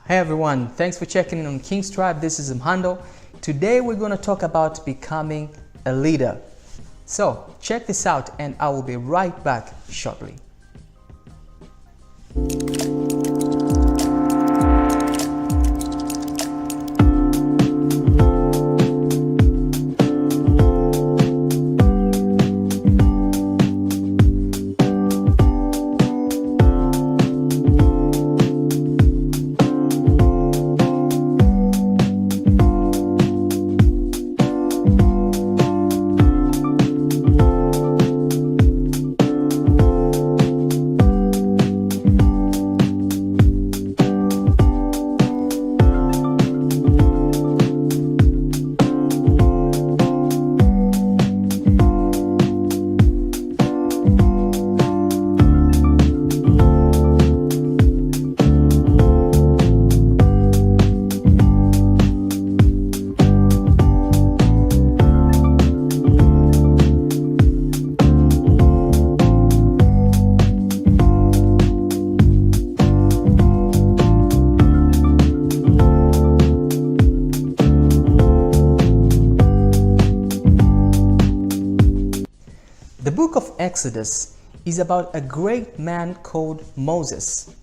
Hey everyone, thanks for checking in on King's Tribe. This is Mhando. Today we're going to talk about becoming a leader. So check this out and I will be right back shortly. The book of Exodus is about a great man called Moses.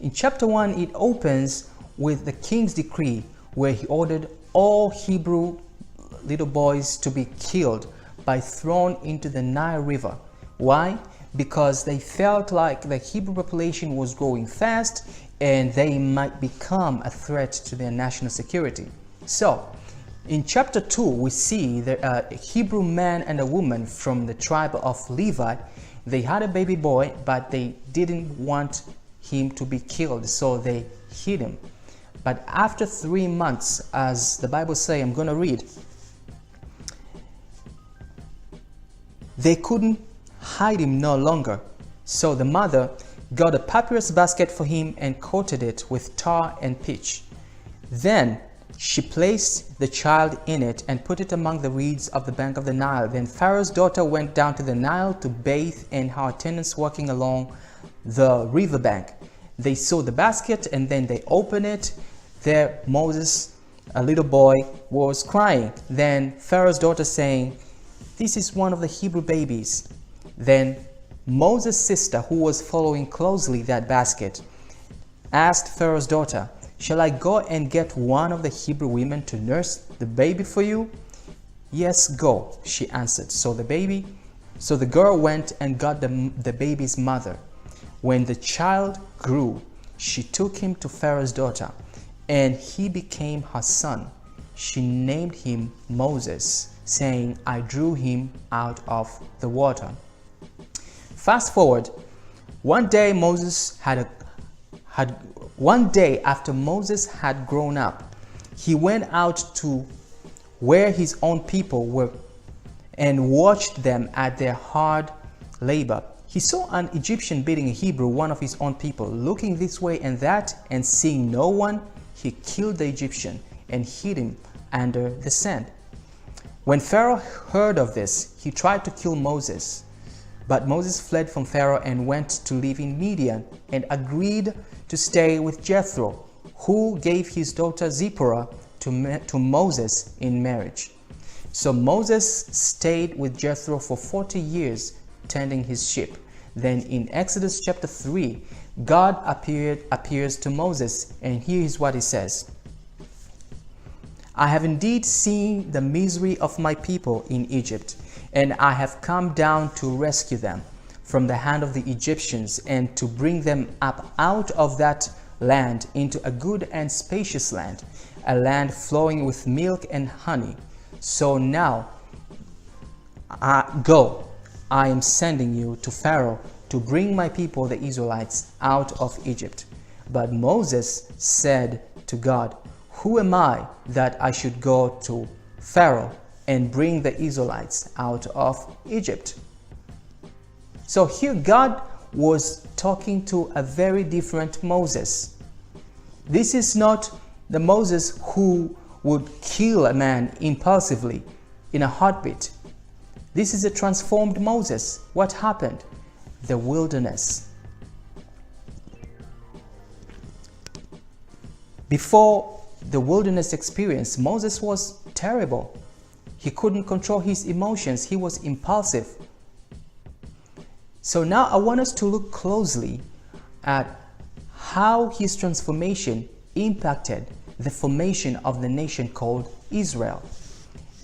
In chapter 1, it opens with the king's decree where he ordered all Hebrew little boys to be killed by thrown into the Nile River. Why? Because they felt like the Hebrew population was growing fast and they might become a threat to their national security. So, in chapter 2, we see a Hebrew man and a woman from the tribe of Levi. They had a baby boy, but they didn't want him to be killed, so they hid him. But after 3 months, as the Bible says, I'm going to read, they couldn't hide him no longer. So the mother got a papyrus basket for him and coated it with tar and pitch. Then she placed the child in it and put it among the reeds of the bank of the Nile. Then Pharaoh's daughter went down to the Nile to bathe, and her attendants walking along the riverbank. They saw the basket and then they opened it. There Moses, a little boy, was crying. Then Pharaoh's daughter saying, "This is one of the Hebrew babies." Then Moses' sister, who was following closely that basket, asked Pharaoh's daughter, "Shall I go and get one of the Hebrew women to nurse the baby for you?" "Yes, go," she answered. So the girl went and got the baby's mother. When the child grew, she took him to Pharaoh's daughter, and he became her son. She named him Moses, saying, "I drew him out of the water." Fast forward, one day after Moses had grown up, he went out to where his own people were and watched them at their hard labor. He saw an Egyptian beating a Hebrew, one of his own people. Looking this way and that and seeing no one, he killed the Egyptian and hid him under the sand. When Pharaoh heard of this, he tried to kill Moses. But Moses fled from Pharaoh and went to live in Midian and agreed to stay with Jethro, who gave his daughter Zipporah to Moses in marriage. So Moses stayed with Jethro for 40 years, tending his sheep. Then in Exodus chapter 3, God appears to Moses, and here is what he says. "I have indeed seen the misery of my people in Egypt, and I have come down to rescue them from the hand of the Egyptians and to bring them up out of that land into a good and spacious land, a land flowing with milk and honey. So now go, I am sending you to Pharaoh to bring my people, the Israelites, out of Egypt." But Moses said to God, "Who am I that I should go to Pharaoh and bring the Israelites out of Egypt?" So here God was talking to a very different Moses. This is not the Moses who would kill a man impulsively in a heartbeat. This is a transformed Moses. What happened? The wilderness. Before the wilderness experience, Moses was terrible. He couldn't control his emotions. He was impulsive. So now I want us to look closely at how his transformation impacted the formation of the nation called Israel.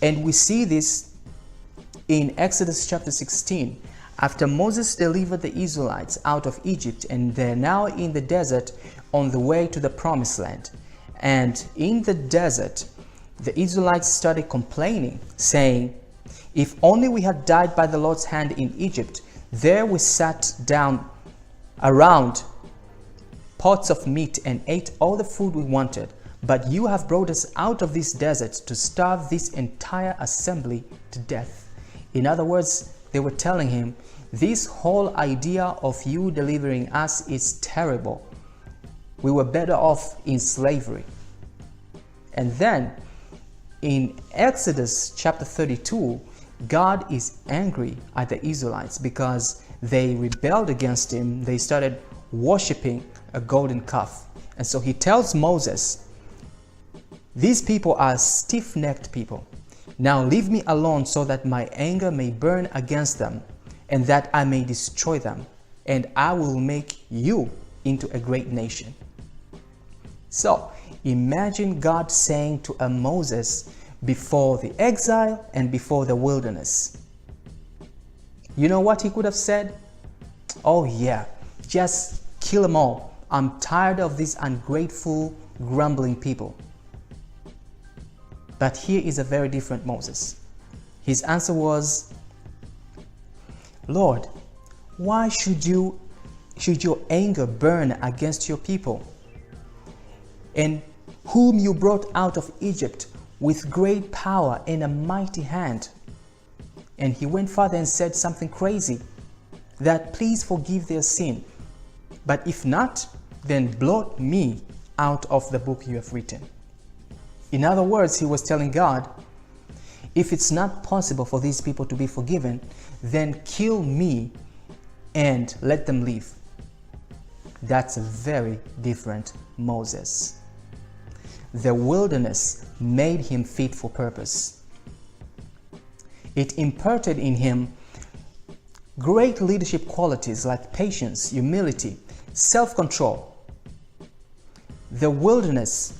And we see this in Exodus chapter 16. After Moses delivered the Israelites out of Egypt, and they're now in the desert on the way to the promised land. And in the desert, the Israelites started complaining, saying, "If only we had died by the Lord's hand in Egypt. There we sat down around pots of meat and ate all the food we wanted. But you have brought us out of this desert to starve this entire assembly to death." In other words, they were telling him, this whole idea of you delivering us is terrible. We were better off in slavery. And then in Exodus chapter 32, God is angry at the Israelites because they rebelled against him. They started worshiping a golden calf. And so he tells Moses, "These people are stiff-necked people. Now leave me alone so that my anger may burn against them and that I may destroy them, and I will make you into a great nation." So imagine God saying to a Moses before the exile and before the wilderness. You know what he could have said? "Oh yeah, just kill them all. I'm tired of these ungrateful, grumbling people." But here is a very different Moses. His answer was, "Lord, why should your anger burn against your people, and whom you brought out of Egypt with great power and a mighty hand?" And he went further and said something crazy, that please forgive their sin, but if not, then blot me out of the book you have written. In other words, he was telling God, if it's not possible for these people to be forgiven, then kill me and let them live. That's a very different Moses. The wilderness made him fit for purpose. It imparted in him great leadership qualities like patience, humility, self-control. The wilderness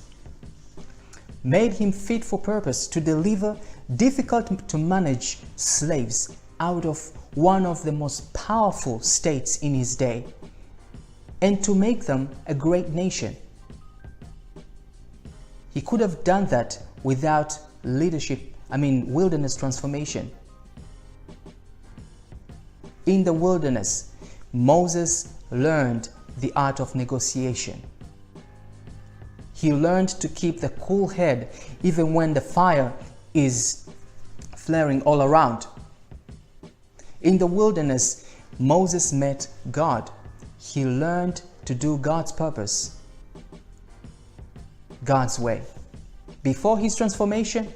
made him fit for purpose to deliver difficult to manage slaves out of one of the most powerful states in his day, and to make them a great nation. He could have done that without wilderness transformation. In the wilderness, Moses learned the art of negotiation. He learned to keep the cool head even when the fire is flaring all around. In the wilderness, Moses met God. He learned to do God's purpose, God's way. Before his transformation,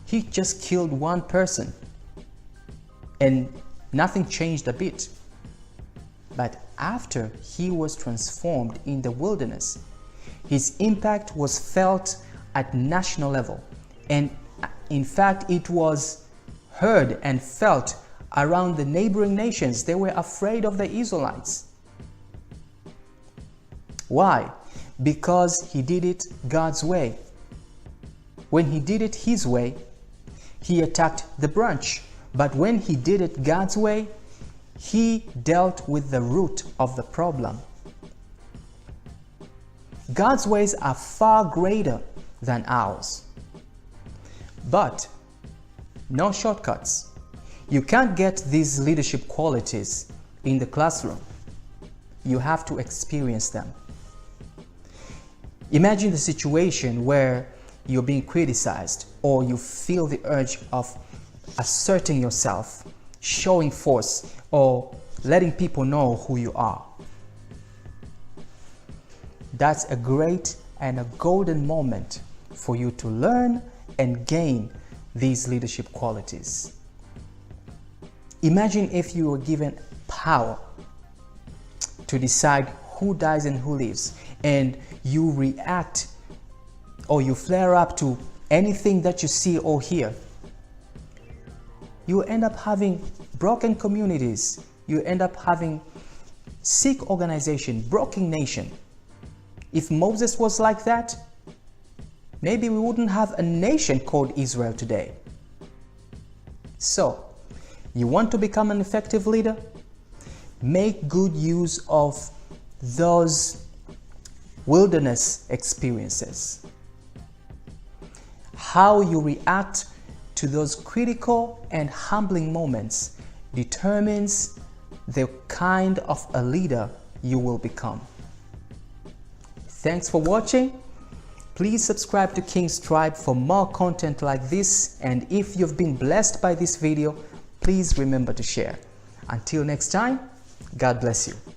he just killed one person and nothing changed a bit. But after he was transformed in the wilderness, his impact was felt at national level, and in fact it was heard and felt around the neighboring nations. They were afraid of the Israelites. Why? Because he did it God's way. When he did it his way, he attacked the branch. But when he did it God's way, he dealt with the root of the problem. God's ways are far greater than ours. But no shortcuts. You can't get these leadership qualities in the classroom. You have to experience them. Imagine the situation where you're being criticized, or you feel the urge of asserting yourself, showing force, or letting people know who you are. That's a great and a golden moment for you to learn and gain these leadership qualities. Imagine if you were given power to decide who dies and who lives, and you react or you flare up to anything that you see or hear, you end up having broken communities. You end up having sick organization, broken nation. If Moses was like that, maybe we wouldn't have a nation called Israel today. So, you want to become an effective leader? Make good use of those wilderness experiences. How you react to those critical and humbling moments determines the kind of a leader you will become. Thanks for watching. Please subscribe to King's Tribe for more content like this, and if you've been blessed by this video, please remember to share. Until next time, God bless you.